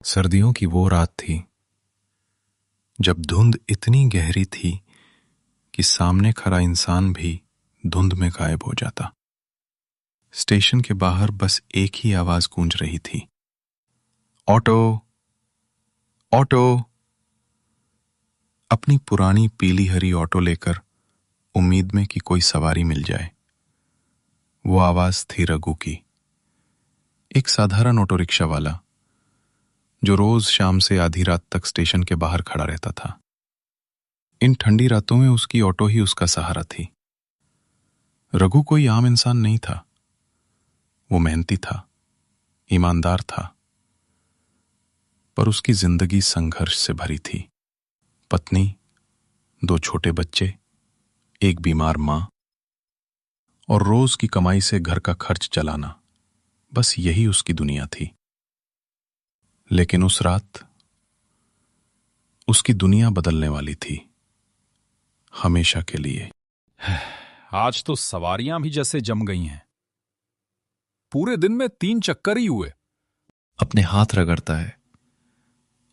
सर्दियों की वो रात थी जब धुंध इतनी गहरी थी कि सामने खड़ा इंसान भी धुंध में गायब हो जाता। स्टेशन के बाहर बस एक ही आवाज गूंज रही थी, ऑटो ऑटो। अपनी पुरानी पीली हरी ऑटो लेकर उम्मीद में कि कोई सवारी मिल जाए। वो आवाज थी रघु की, एक साधारण ऑटो रिक्शा वाला जो रोज शाम से आधी रात तक स्टेशन के बाहर खड़ा रहता था। इन ठंडी रातों में उसकी ऑटो ही उसका सहारा थी। रघु कोई आम इंसान नहीं था। वो मेहनती था, ईमानदार था, पर उसकी जिंदगी संघर्ष से भरी थी। पत्नी, 2 छोटे बच्चे, एक बीमार मां और रोज की कमाई से घर का खर्च चलाना, बस यही उसकी दुनिया थी। लेकिन उस रात उसकी दुनिया बदलने वाली थी, हमेशा के लिए। आज तो सवारियां भी जैसे जम गई हैं। पूरे दिन में 3 चक्कर ही हुए। अपने हाथ रगड़ता है,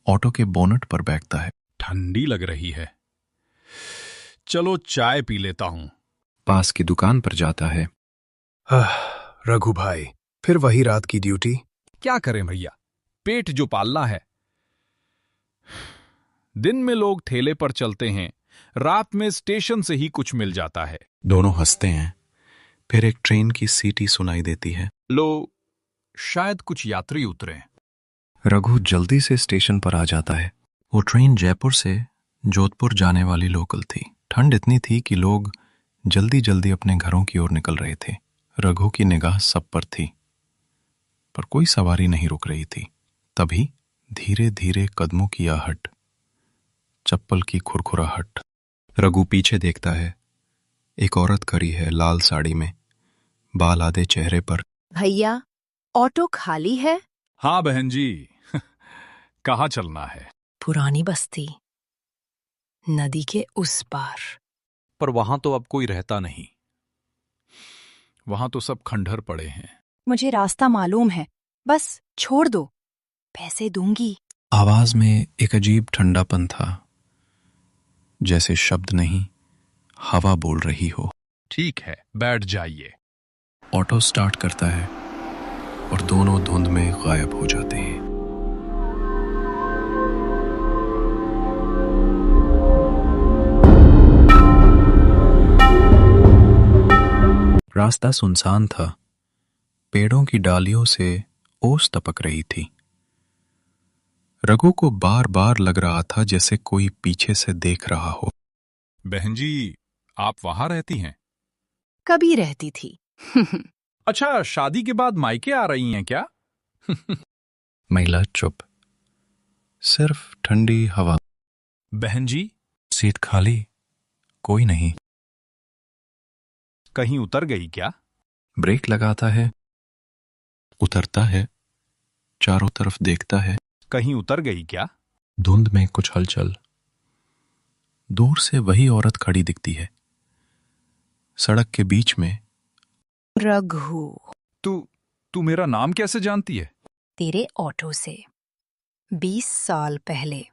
ऑटो के बोनट पर बैठता है। ठंडी लग रही है, चलो चाय पी लेता हूं। पास की दुकान पर जाता है। रघु भाई, फिर वही रात की ड्यूटी। क्या करें भैया, पेट जो पालना है। दिन में लोग ठेले पर चलते हैं, रात में स्टेशन से ही कुछ मिल जाता है। दोनों हंसते हैं। फिर एक ट्रेन की सीटी सुनाई देती है। लो, शायद कुछ यात्री उतरे। रघु जल्दी से स्टेशन पर आ जाता है। वो ट्रेन जयपुर से जोधपुर जाने वाली लोकल थी। ठंड इतनी थी कि लोग जल्दी जल्दी अपने घरों की ओर निकल रहे थे। रघु की निगाह सब पर थी, पर कोई सवारी नहीं रुक रही थी। तभी धीरे धीरे कदमों की आहट, चप्पल की खुरखुराहट। रघु पीछे देखता है। एक औरत खड़ी है, लाल साड़ी में, बाल आधे चेहरे पर। भैया, ऑटो खाली है? हाँ बहन जी, कहाँ चलना है? पुरानी बस्ती, नदी के उस पार। पर वहां तो अब कोई रहता नहीं। वहां तो सब खंडहर पड़े हैं। मुझे रास्ता मालूम है, बस छोड़ दो, पैसे दूंगी। आवाज में एक अजीब ठंडापन था, जैसे शब्द नहीं, हवा बोल रही हो। ठीक है, बैठ जाइए। ऑटो स्टार्ट करता है और दोनों धुंध में गायब हो जाते हैं। रास्ता सुनसान था। पेड़ों की डालियों से ओस टपक रही थी। रघु को बार बार लग रहा था जैसे कोई पीछे से देख रहा हो। बहन जी, आप वहां रहती हैं? कभी रहती थी। अच्छा, शादी के बाद मायके आ रही हैं क्या? महिला चुप, सिर्फ ठंडी हवा। बहन जी, सीट खाली, कोई नहीं। कहीं उतर गई क्या? ब्रेक लगाता है, उतरता है, चारों तरफ देखता है। कहीं उतर गई क्या? धुंध में कुछ हलचल। दूर से वही औरत खड़ी दिखती है, सड़क के बीच में। रघु, तू मेरा नाम कैसे जानती है? तेरे ऑटो से 20 साल पहले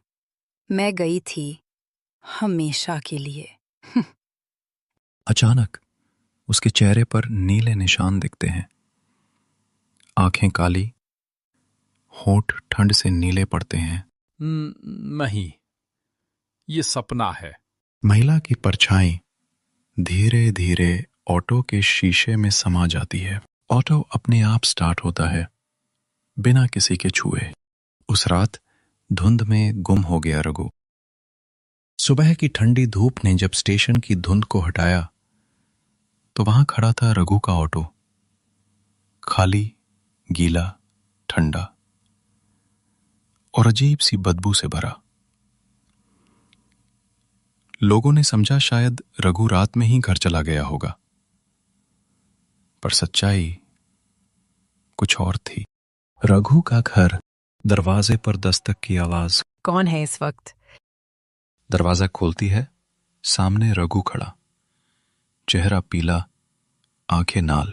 मैं गई थी, हमेशा के लिए। अचानक उसके चेहरे पर नीले निशान दिखते हैं। आंखें काली, होंठ ठंड से नीले पड़ते हैं। नहीं, ये सपना है। महिला की परछाई धीरे धीरे ऑटो के शीशे में समा जाती है। ऑटो अपने आप स्टार्ट होता है, बिना किसी के छुए। उस रात धुंध में गुम हो गया रघु। सुबह की ठंडी धूप ने जब स्टेशन की धुंध को हटाया तो वहां खड़ा था रघु का ऑटो, खाली, गीला, ठंडा और अजीब सी बदबू से भरा। लोगों ने समझा शायद रघु रात में ही घर चला गया होगा, पर सच्चाई कुछ और थी। रघु का घर। दरवाजे पर दस्तक की आवाज। कौन है इस वक्त? दरवाजा खोलती है, सामने रघु खड़ा, चेहरा पीला, आंखें नाल,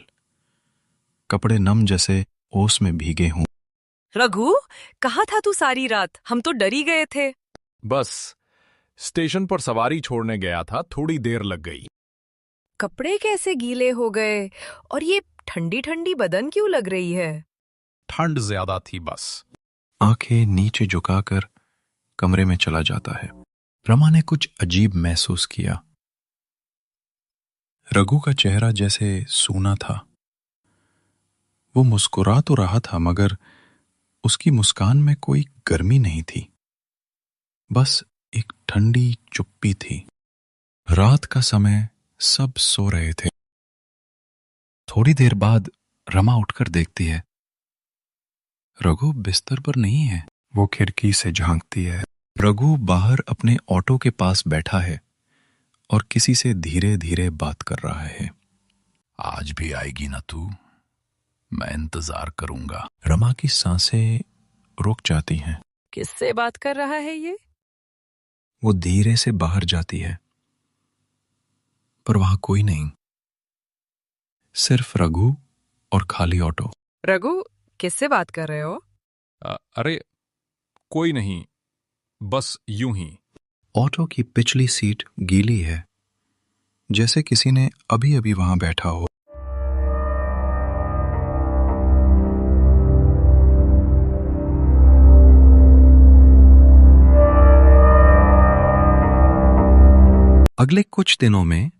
कपड़े नम जैसे ओस में भीगे हों। रघु, कहाँ था तू सारी रात? हम तो डर ही गए थे। बस स्टेशन पर सवारी छोड़ने गया था, थोड़ी देर लग गई। कपड़े कैसे गीले हो गए और ये ठंडी ठंडी बदन क्यों लग रही है? ठंड ज्यादा थी बस। आंखें नीचे झुकाकर कमरे में चला जाता है। रमा ने कुछ अजीब महसूस किया। रघु का चेहरा जैसे सूना था। वो मुस्कुरा तो रहा था मगर उसकी मुस्कान में कोई गर्मी नहीं थी, बस एक ठंडी चुप्पी थी। रात का समय सब सो रहे थे। थोड़ी देर बाद रमा उठकर देखती है, रघु बिस्तर पर नहीं है। वो खिड़की से झांकती है। रघु बाहर अपने ऑटो के पास बैठा है और किसी से धीरे धीरे बात कर रहा है। आज भी आएगी ना तू? मैं इंतजार करूंगा। रमा की सांसें रुक जाती हैं। किससे बात कर रहा है ये? वो धीरे से बाहर जाती है, पर वहां कोई नहीं, सिर्फ रघु और खाली ऑटो। रघु, किससे बात कर रहे हो? अरे कोई नहीं, बस यूं ही। ऑटो की पिछली सीट गीली है, जैसे किसी ने अभी अभी वहां बैठा हो। अगले कुछ दिनों में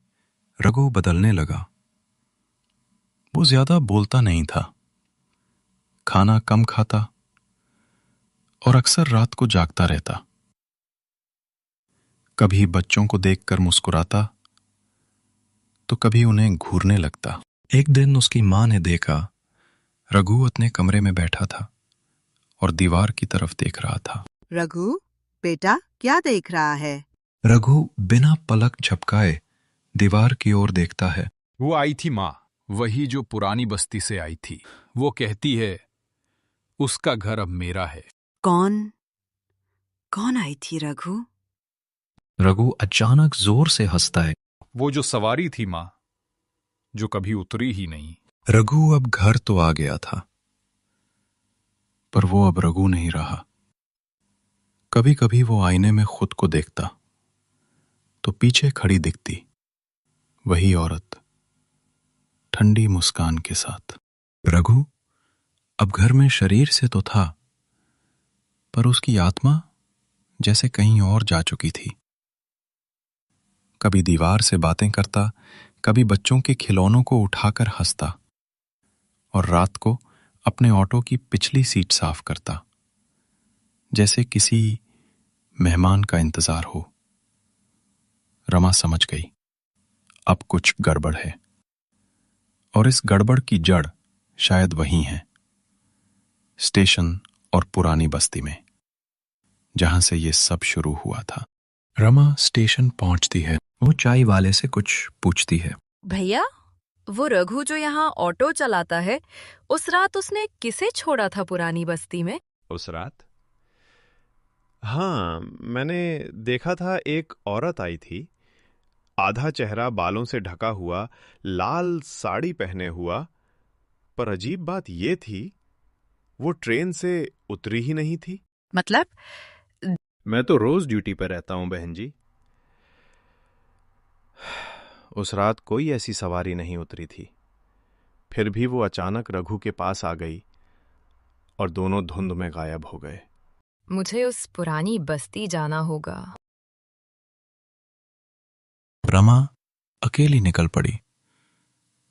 रघु बदलने लगा। वो ज्यादा बोलता नहीं था, खाना कम खाता और अक्सर रात को जागता रहता। कभी बच्चों को देखकर मुस्कुराता तो कभी उन्हें घूरने लगता। एक दिन उसकी मां ने देखा रघु अपने कमरे में बैठा था और दीवार की तरफ देख रहा था। रघु, बेटा क्या देख रहा है? रघु बिना पलक झपकाए दीवार की ओर देखता है। वो आई थी माँ, वही जो पुरानी बस्ती से आई थी। वो कहती है उसका घर अब मेरा है। कौन कौन आई थी रघु? रघु अचानक जोर से हंसता है। वो जो सवारी थी माँ, जो कभी उतरी ही नहीं। रघु अब घर तो आ गया था, पर वो अब रघु नहीं रहा। कभी कभी वो आईने में खुद को देखता तो पीछे खड़ी दिखती वही औरत, ठंडी मुस्कान के साथ। रघु अब घर में शरीर से तो था, पर उसकी आत्मा जैसे कहीं और जा चुकी थी। कभी दीवार से बातें करता, कभी बच्चों के खिलौनों को उठाकर हंसता और रात को अपने ऑटो की पिछली सीट साफ करता, जैसे किसी मेहमान का इंतजार हो। रमा समझ गई, अब कुछ गड़बड़ है, और इस गड़बड़ की जड़ शायद वही है, स्टेशन और पुरानी बस्ती में, जहां से ये सब शुरू हुआ था। रमा स्टेशन पहुंचती है। वो चाय वाले से कुछ पूछती है। भैया, वो रघु जो यहाँ ऑटो चलाता है, उस रात उसने किसे छोड़ा था पुरानी बस्ती में? उस रात? हाँ, मैंने देखा था एक औरत आई थी, आधा चेहरा बालों से ढका हुआ, लाल साड़ी पहने हुआ। पर अजीब बात ये थी, वो ट्रेन से उतरी ही नहीं थी। मतलब? मैं तो रोज ड्यूटी पर रहता हूं बहन जी। उस रात कोई ऐसी सवारी नहीं उतरी थी। फिर भी वो अचानक रघु के पास आ गई और दोनों धुंध में गायब हो गए। मुझे उस पुरानी बस्ती जाना होगा। रमा अकेली निकल पड़ी,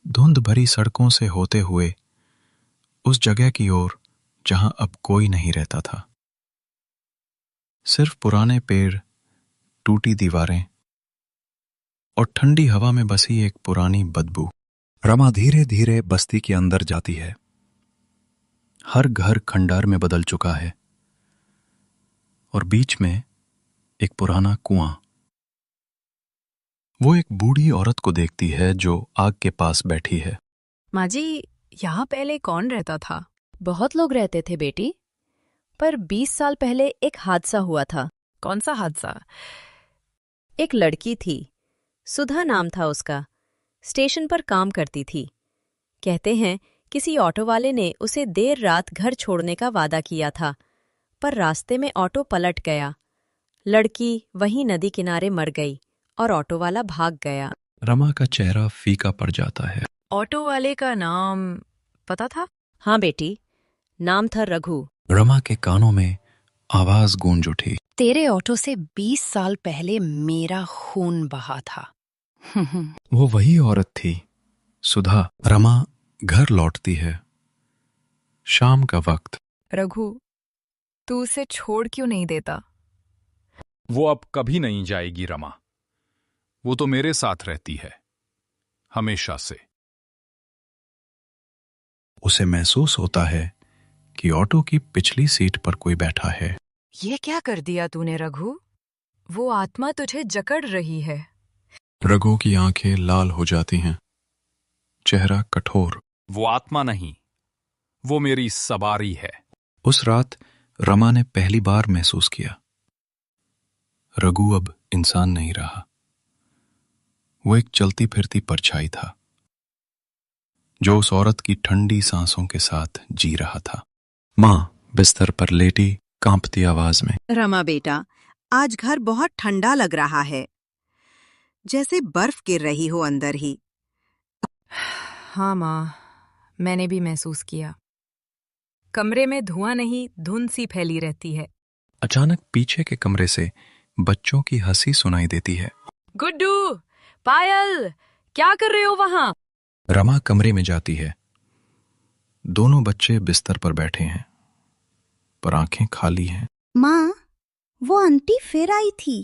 धुंध भरी सड़कों से होते हुए उस जगह की ओर जहां अब कोई नहीं रहता था। सिर्फ पुराने पेड़, टूटी दीवारें और ठंडी हवा में बसी एक पुरानी बदबू। रमा धीरे धीरे बस्ती के अंदर जाती है। हर घर खंडार में बदल चुका है और बीच में एक पुराना कुआं। वो एक बूढ़ी औरत को देखती है जो आग के पास बैठी है। माँ जी, यहाँ पहले कौन रहता था? बहुत लोग रहते थे बेटी, पर 20 साल पहले एक हादसा हुआ था। कौन सा हादसा? एक लड़की थी, सुधा नाम था उसका, स्टेशन पर काम करती थी। कहते हैं किसी ऑटो वाले ने उसे देर रात घर छोड़ने का वादा किया था, पर रास्ते में ऑटो पलट गया। लड़की वहीं नदी किनारे मर गई और ऑटो वाला भाग गया। रमा का चेहरा फीका पड़ जाता है। ऑटो वाले का नाम पता था? हाँ बेटी, नाम था रघु। रमा के कानों में आवाज गूंज उठी। तेरे ऑटो से 20 साल पहले मेरा खून बहा था। वो वही औरत थी, सुधा। रमा घर लौटती है। शाम का वक्त। रघु, तू उसे छोड़ क्यों नहीं देता? वो अब कभी नहीं जाएगी रमा। वो तो मेरे साथ रहती है, हमेशा से। उसे महसूस होता है कि ऑटो की पिछली सीट पर कोई बैठा है। ये क्या कर दिया तूने रघु? वो आत्मा तुझे जकड़ रही है। रघु की आंखें लाल हो जाती हैं, चेहरा कठोर। वो आत्मा नहीं, वो मेरी सवारी है। उस रात रमा ने पहली बार महसूस किया, रघु अब इंसान नहीं रहा। वो एक चलती फिरती परछाई था, जो उस औरत की ठंडी सांसों के साथ जी रहा था। मां बिस्तर पर लेटी कांपती आवाज में, रमा बेटा, आज घर बहुत ठंडा लग रहा है, जैसे बर्फ गिर रही हो अंदर ही। हाँ माँ, मैंने भी महसूस किया। कमरे में धुआं नहीं, धुंध सी फैली रहती है। अचानक पीछे के कमरे से बच्चों की हंसी सुनाई देती है। गुड्डू, पायल, क्या कर रहे हो वहां? रमा कमरे में जाती है। दोनों बच्चे बिस्तर पर बैठे हैं, पर आंखें खाली हैं। माँ, वो आंटी फिर आई थी।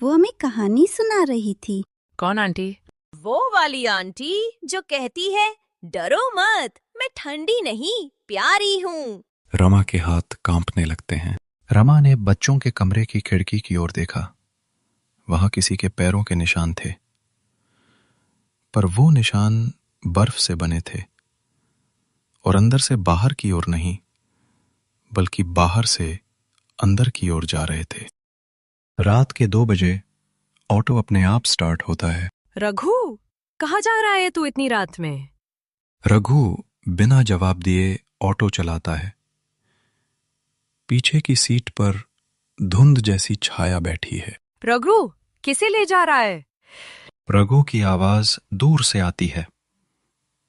वो हमें कहानी सुना रही थी। कौन आंटी? वो वाली आंटी जो कहती है, डरो मत, मैं ठंडी नहीं, प्यारी हूँ। रमा के हाथ कांपने लगते हैं। रमा ने बच्चों के कमरे की खिड़की की ओर देखा। वहां किसी के पैरों के निशान थे, पर वो निशान बर्फ से बने थे और अंदर से बाहर की ओर नहीं, बल्कि बाहर से अंदर की ओर जा रहे थे। रात के 2 बजे ऑटो अपने आप स्टार्ट होता है। रघु, कहाँ जा रहा है तू इतनी रात में? रघु बिना जवाब दिए ऑटो चलाता है। पीछे की सीट पर धुंध जैसी छाया बैठी है। रघु, किसे ले जा रहा है? रघु की आवाज दूर से आती है,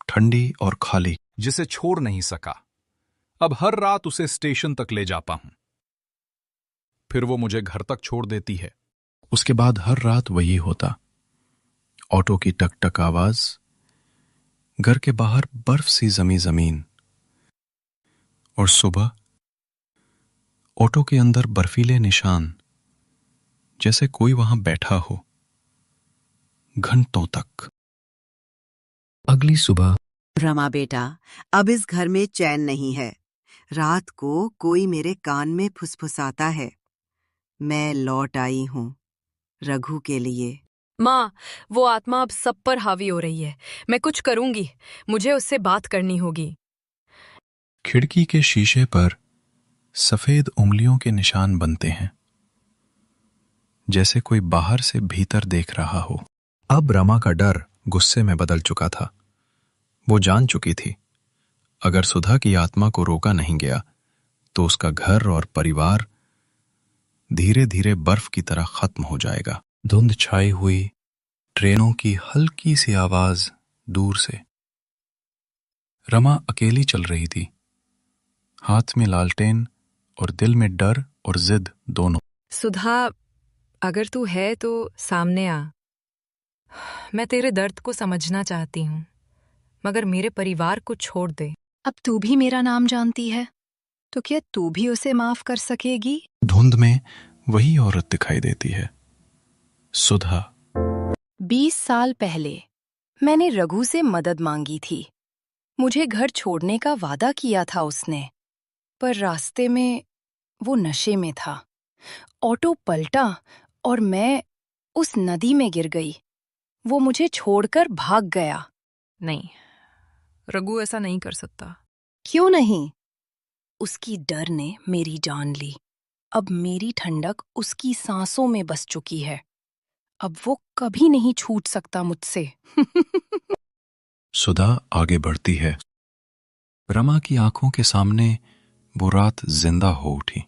ठंडी और खाली। जिसे छोड़ नहीं सका, अब हर रात उसे स्टेशन तक ले जाता हूं, फिर वो मुझे घर तक छोड़ देती है। उसके बाद हर रात वही होता। ऑटो की टक टक आवाज, घर के बाहर बर्फ सी जमी जमीन, और सुबह ऑटो के अंदर बर्फीले निशान, जैसे कोई वहां बैठा हो घंटों तक। अगली सुबह। रमा बेटा, अब इस घर में चैन नहीं है। रात को कोई मेरे कान में फुसफुसाता है, मैं लौट आई हूँ रघु के लिए। माँ, वो आत्मा अब सब पर हावी हो रही है। मैं कुछ करूंगी, मुझे उससे बात करनी होगी। खिड़की के शीशे पर सफेद उंगलियों के निशान बनते हैं, जैसे कोई बाहर से भीतर देख रहा हो। अब रमा का डर गुस्से में बदल चुका था। वो जान चुकी थी, अगर सुधा की आत्मा को रोका नहीं गया तो उसका घर और परिवार धीरे धीरे बर्फ की तरह खत्म हो जाएगा। धुंध छाई हुई, ट्रेनों की हल्की सी आवाज दूर से। रमा अकेली चल रही थी, हाथ में लालटेन और दिल में डर और जिद दोनों। सुधा, अगर तू है तो सामने आ। मैं तेरे दर्द को समझना चाहती हूँ, मगर मेरे परिवार को छोड़ दे। अब तू भी मेरा नाम जानती है, तो क्या तू भी उसे माफ कर सकेगी? धुंध में वही औरत दिखाई देती है, सुधा। 20 साल पहले मैंने रघु से मदद मांगी थी। मुझे घर छोड़ने का वादा किया था उसने, पर रास्ते में वो नशे में था। ऑटो पलटा और मैं उस नदी में गिर गई। वो मुझे छोड़कर भाग गया। नहीं, रघु ऐसा नहीं कर सकता। क्यों नहीं? उसकी डर ने मेरी जान ली। अब मेरी ठंडक उसकी सांसों में बस चुकी है। अब वो कभी नहीं छूट सकता मुझसे। सुधा आगे बढ़ती है। रमा की आंखों के सामने वो रात जिंदा हो उठी।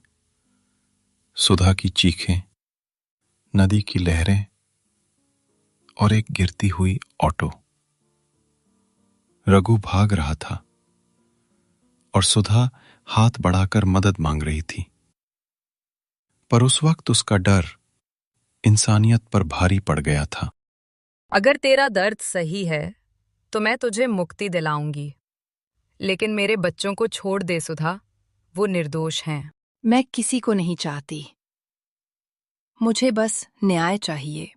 सुधा की चीखें, नदी की लहरें और एक गिरती हुई ऑटो। रघु भाग रहा था और सुधा हाथ बढ़ाकर मदद मांग रही थी, पर उस वक्त उसका डर इंसानियत पर भारी पड़ गया था। अगर तेरा दर्द सही है तो मैं तुझे मुक्ति दिलाऊंगी, लेकिन मेरे बच्चों को छोड़ दे सुधा, वो निर्दोष हैं। मैं किसी को नहीं चाहती, मुझे बस न्याय चाहिए।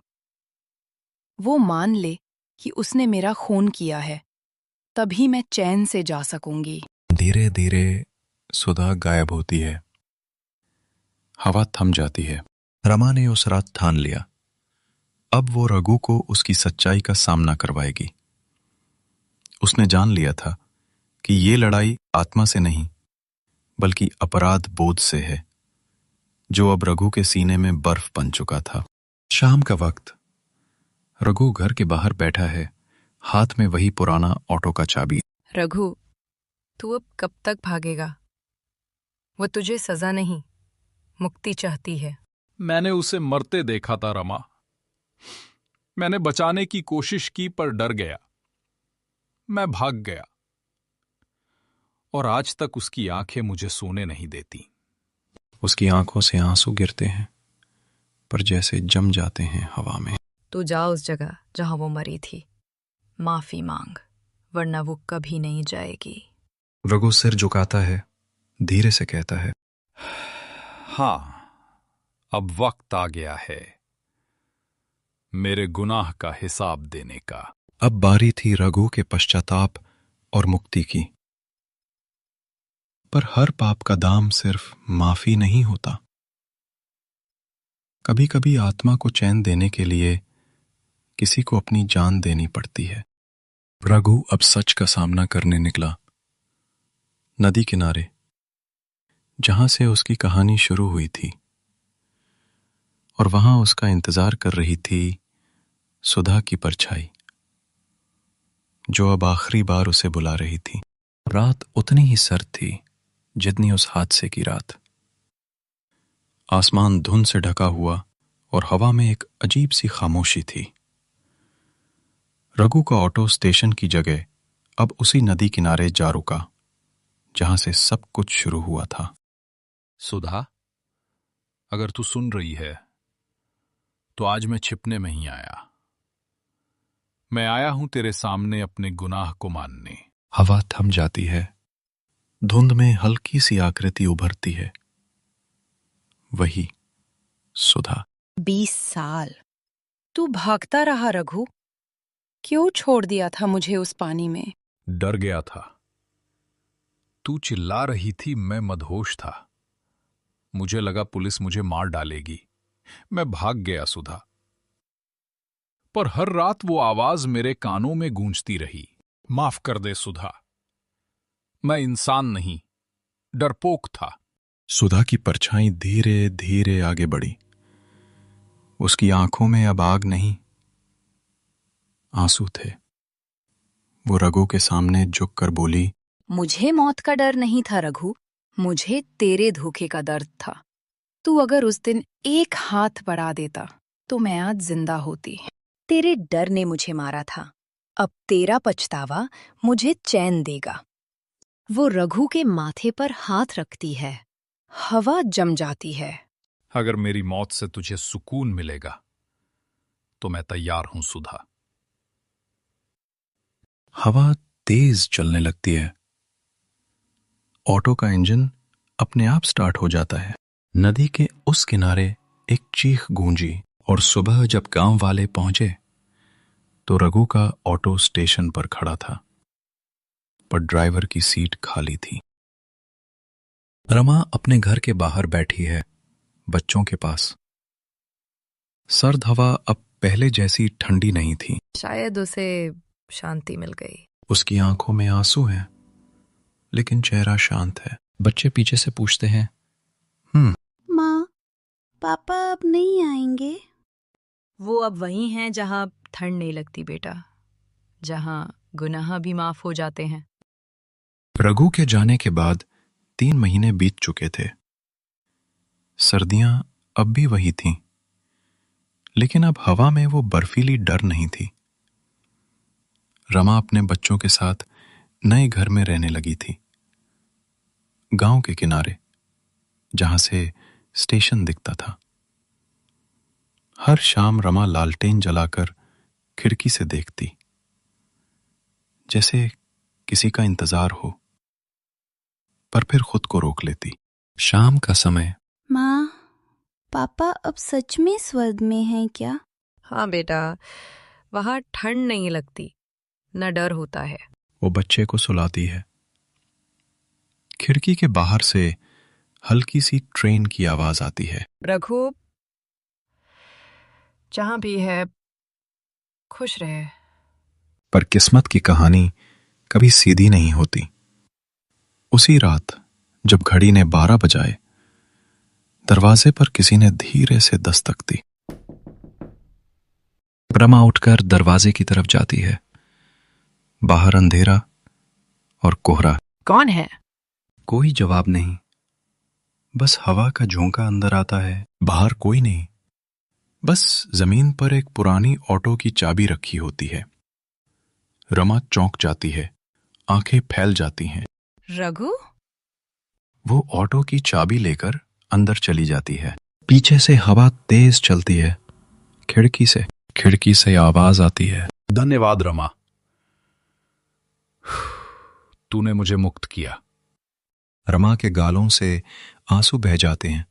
वो मान ले कि उसने मेरा खून किया है, तभी मैं चैन से जा सकूंगी। धीरे धीरे सुधा गायब होती है। हवा थम जाती है। रमा ने उस रात ठान लिया, अब वो रघु को उसकी सच्चाई का सामना करवाएगी। उसने जान लिया था कि ये लड़ाई आत्मा से नहीं बल्कि अपराध बोध से है, जो अब रघु के सीने में बर्फ बन चुका था। शाम का वक्त। रघु घर के बाहर बैठा है, हाथ में वही पुराना ऑटो का चाबी। रघु, तू अब कब तक भागेगा? वो तुझे सजा नहीं, मुक्ति चाहती है। मैंने उसे मरते देखा था रमा। मैंने बचाने की कोशिश की पर डर गया। मैं भाग गया और आज तक उसकी आंखें मुझे सोने नहीं देती। उसकी आंखों से आंसू गिरते हैं, पर जैसे जम जाते हैं हवा में। तू जा उस जगह जहां वो मरी थी, माफी मांग, वरना वो कभी नहीं जाएगी। रघु सिर झुकाता है, धीरे से कहता है, हां, अब वक्त आ गया है मेरे गुनाह का हिसाब देने का। अब बारी थी रघु के पश्चाताप और मुक्ति की। पर हर पाप का दाम सिर्फ माफी नहीं होता। कभी कभी आत्मा को चैन देने के लिए किसी को अपनी जान देनी पड़ती है। रघु अब सच का सामना करने निकला। नदी किनारे, जहां से उसकी कहानी शुरू हुई थी, और वहां उसका इंतजार कर रही थी सुधा की परछाई, जो अब आखिरी बार उसे बुला रही थी। रात उतनी ही सर्द थी जितनी उस हादसे की रात। आसमान धुंध से ढका हुआ और हवा में एक अजीब सी खामोशी थी। रघु का ऑटो स्टेशन की जगह अब उसी नदी किनारे जा रुका जहां से सब कुछ शुरू हुआ था। सुधा, अगर तू सुन रही है तो आज मैं छिपने में ही आया। मैं आया हूं तेरे सामने अपने गुनाह को मानने। हवा थम जाती है, धुंध में हल्की सी आकृति उभरती है, वही सुधा। 20 साल तू भागता रहा रघु, क्यों छोड़ दिया था मुझे उस पानी में? डर गया था। तू चिल्ला रही थी, मैं मदहोश था। मुझे लगा पुलिस मुझे मार डालेगी। मैं भाग गया सुधा, पर हर रात वो आवाज मेरे कानों में गूंजती रही। माफ कर दे सुधा, मैं इंसान नहीं, डरपोक था। सुधा की परछाई धीरे धीरे आगे बढ़ी। उसकी आंखों में अब आग नहीं, आंसू थे। वो रघु के सामने झुककर बोली, मुझे मौत का डर नहीं था रघु, मुझे तेरे धोखे का दर्द था। तू अगर उस दिन एक हाथ बढ़ा देता तो मैं आज जिंदा होती। तेरे डर ने मुझे मारा था, अब तेरा पछतावा मुझे चैन देगा। वो रघु के माथे पर हाथ रखती है, हवा जम जाती है। अगर मेरी मौत से तुझे सुकून मिलेगा तो मैं तैयार हूं सुधा। हवा तेज चलने लगती है। ऑटो का इंजन अपने आप स्टार्ट हो जाता है। नदी के उस किनारे एक चीख गूंजी और सुबह जब गांव वाले पहुंचे तो रघु का ऑटो स्टेशन पर खड़ा था, पर ड्राइवर की सीट खाली थी। रमा अपने घर के बाहर बैठी है, बच्चों के पास। सर्द हवा अब पहले जैसी ठंडी नहीं थी। शायद उसे शांति मिल गई। उसकी आंखों में आंसू हैं, लेकिन चेहरा शांत है। बच्चे पीछे से पूछते हैं, माँ, पापा अब नहीं आएंगे? वो अब वही हैं जहां ठंड नहीं लगती बेटा, जहां गुनाह भी माफ हो जाते हैं। रघु के जाने के बाद 3 महीने बीत चुके थे। सर्दियां अब भी वही थीं, लेकिन अब हवा में वो बर्फीली डर नहीं थी। रमा अपने बच्चों के साथ नए घर में रहने लगी थी, गांव के किनारे, जहां से स्टेशन दिखता था। हर शाम रमा लालटेन जलाकर खिड़की से देखती, जैसे किसी का इंतजार हो, पर फिर खुद को रोक लेती। शाम का समय। माँ, पापा अब सच में स्वर्ग में हैं क्या? हाँ बेटा, वहां ठंड नहीं लगती, न डर होता है। वो बच्चे को सुलाती है। खिड़की के बाहर से हल्की सी ट्रेन की आवाज आती है। रघु, जहां भी है, खुश रहे। पर किस्मत की कहानी कभी सीधी नहीं होती। उसी रात जब घड़ी ने 12 बजाए, दरवाजे पर किसी ने धीरे से दस्तक दी। रमा उठकर दरवाजे की तरफ जाती है। बाहर अंधेरा और कोहरा। कौन है? कोई जवाब नहीं, बस हवा का झोंका अंदर आता है। बाहर कोई नहीं, बस जमीन पर एक पुरानी ऑटो की चाबी रखी होती है। रमा चौंक जाती है, आंखें फैल जाती हैं। रघु? वो ऑटो की चाबी लेकर अंदर चली जाती है। पीछे से हवा तेज चलती है। खिड़की से आवाज आती है। धन्यवाद रमा, तूने मुझे मुक्त किया। रमा के गालों से आंसू बह जाते हैं।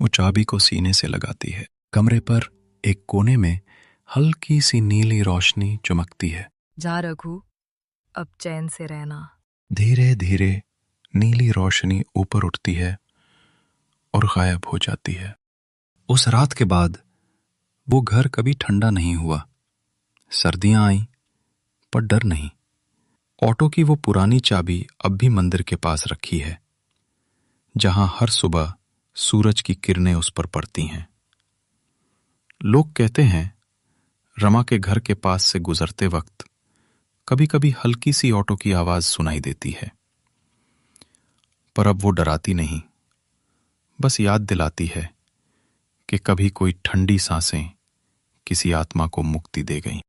वो चाबी को सीने से लगाती है। कमरे पर एक कोने में हल्की सी नीली रोशनी चमकती है। जा रघु, अब चैन से रहना। धीरे धीरे नीली रोशनी ऊपर उठती है और गायब हो जाती है। उस रात के बाद वो घर कभी ठंडा नहीं हुआ। सर्दियां आईं, पर डर नहीं। ऑटो की वो पुरानी चाबी अब भी मंदिर के पास रखी है, जहां हर सुबह सूरज की किरणें उस पर पड़ती हैं। लोग कहते हैं रमा के घर के पास से गुजरते वक्त कभी कभी हल्की सी ऑटो की आवाज सुनाई देती है, पर अब वो डराती नहीं, बस याद दिलाती है कि कभी कोई ठंडी सांसें किसी आत्मा को मुक्ति दे गईं।